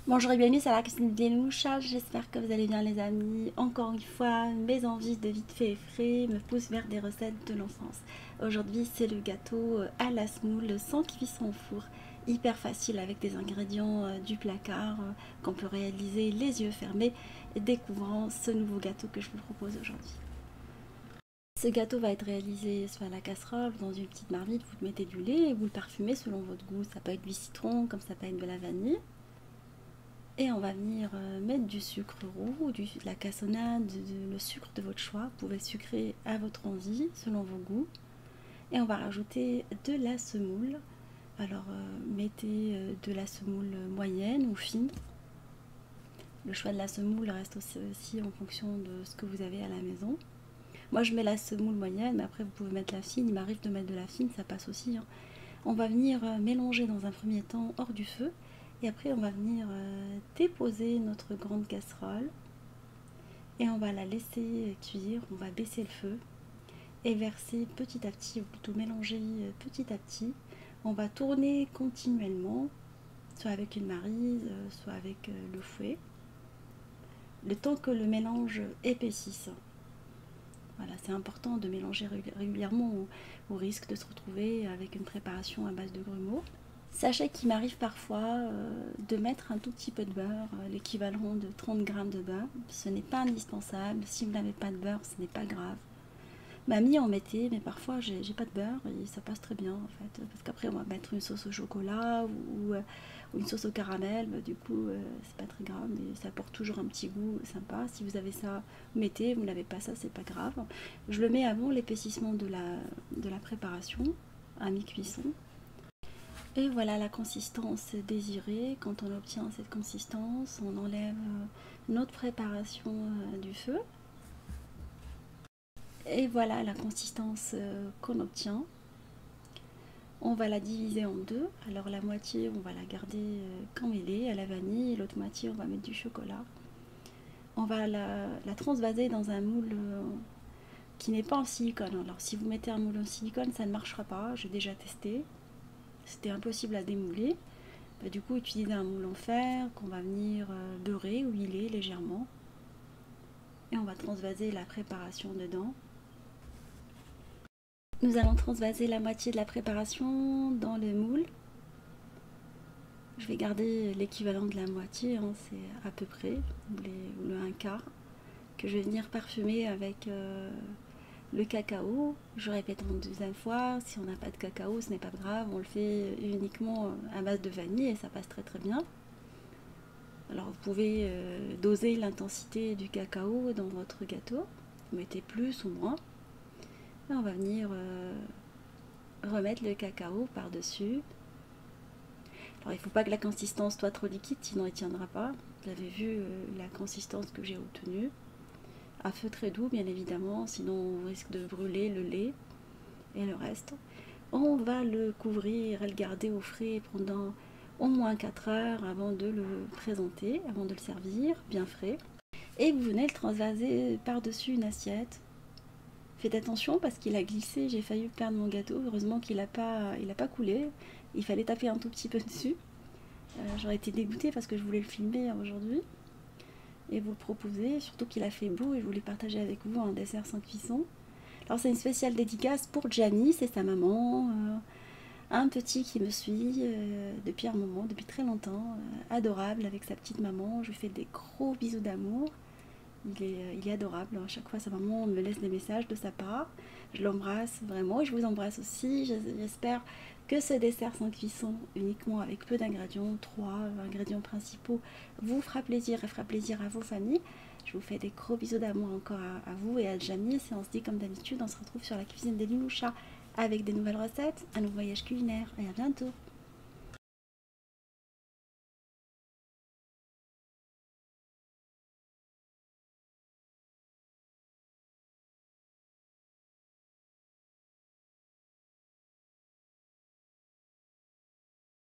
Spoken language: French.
Bonjour et bienvenue sur la cuisine des louchas, j'espère que vous allez bien les amis. Encore une fois, mes envies de vite fait et frais me poussent vers des recettes de l'enfance. Aujourd'hui c'est le gâteau à la semoule sans cuisson au four. Hyper facile avec des ingrédients du placard qu'on peut réaliser les yeux fermés, découvrant ce nouveau gâteau que je vous propose aujourd'hui. Ce gâteau va être réalisé soit à la casserole, dans une petite marmite, vous mettez du lait et vous le parfumez selon votre goût. Ça peut être du citron comme ça peut être de la vanille. Et on va venir mettre du sucre roux, de la cassonade, le sucre de votre choix. Vous pouvez sucrer à votre envie, selon vos goûts. Et on va rajouter de la semoule. Alors mettez de la semoule moyenne ou fine. Le choix de la semoule reste aussi en fonction de ce que vous avez à la maison. Moi je mets la semoule moyenne, mais après vous pouvez mettre la fine. Il m'arrive de mettre de la fine, ça passe aussi. On va venir mélanger dans un premier temps hors du feu. Et après, on va venir déposer notre grande casserole et on va la laisser cuire. On va baisser le feu et verser petit à petit, ou plutôt mélanger petit à petit. On va tourner continuellement, soit avec une maryse, soit avec le fouet, le temps que le mélange épaississe. Voilà, c'est important de mélanger régulièrement au risque de se retrouver avec une préparation à base de grumeaux. Sachez qu'il m'arrive parfois de mettre un tout petit peu de beurre, l'équivalent de 30 g de beurre. Ce n'est pas indispensable. Si vous n'avez pas de beurre, ce n'est pas grave. Mamie en mettait, mais parfois j'ai pas de beurre et ça passe très bien en fait. Parce qu'après on va mettre une sauce au chocolat ou une sauce au caramel. Du coup, c'est pas très grave, mais ça apporte toujours un petit goût sympa. Si vous avez ça, mettez. Vous n'avez pas ça, c'est pas grave. Je le mets avant l'épaississement de la préparation, à mi-cuisson. Et voilà la consistance désirée. Quand on obtient cette consistance, on enlève notre préparation du feu. Et voilà la consistance qu'on obtient. On va la diviser en deux. Alors la moitié, on va la garder comme elle est, à la vanille. Et l'autre moitié, on va mettre du chocolat. On va la transvaser dans un moule qui n'est pas en silicone. Alors si vous mettez un moule en silicone, ça ne marchera pas. J'ai déjà testé. C'était impossible à démouler. Du coup, utiliser un moule en fer qu'on va venir beurrer ou huiler légèrement. Et on va transvaser la préparation dedans. Nous allons transvaser la moitié de la préparation dans le moule. Je vais garder l'équivalent de la moitié, hein, c'est à peu près, ou le un quart, que je vais venir parfumer avec le cacao. Je répète une deuxième fois, si on n'a pas de cacao, ce n'est pas grave, on le fait uniquement à base de vanille et ça passe très très bien. Alors vous pouvez doser l'intensité du cacao dans votre gâteau, vous mettez plus ou moins. Et on va venir remettre le cacao par-dessus. Alors il ne faut pas que la consistance soit trop liquide, sinon il ne tiendra pas. Vous avez vu la consistance que j'ai obtenue. À feu très doux bien évidemment, sinon on risque de brûler le lait et le reste. On va le couvrir et le garder au frais pendant au moins 4 heures avant de le présenter, avant de le servir, bien frais. Et vous venez le transvaser par-dessus une assiette. Faites attention parce qu'il a glissé, j'ai failli perdre mon gâteau. Heureusement qu'il n'a pas coulé. Il fallait taper un tout petit peu dessus. J'aurais été dégoûtée parce que je voulais le filmer aujourd'hui et vous le proposer, surtout qu'il a fait beau et je voulais partager avec vous un dessert sans cuisson. Alors c'est une spéciale dédicace pour Gianni, c'est sa maman, un petit qui me suit depuis un moment, depuis très longtemps, adorable avec sa petite maman. Je lui fais des gros bisous d'amour. Il est adorable. À chaque fois, sa maman me laisse des messages de sa part. Je l'embrasse vraiment et je vous embrasse aussi. J'espère que ce dessert sans cuisson, uniquement avec peu d'ingrédients, 3 ingrédients principaux, vous fera plaisir et fera plaisir à vos familles. Je vous fais des gros bisous d'amour encore à vous et à Jamie. Et on se dit comme d'habitude, on se retrouve sur la cuisine des Limouchas avec des nouvelles recettes, un nouveau voyage culinaire et à bientôt.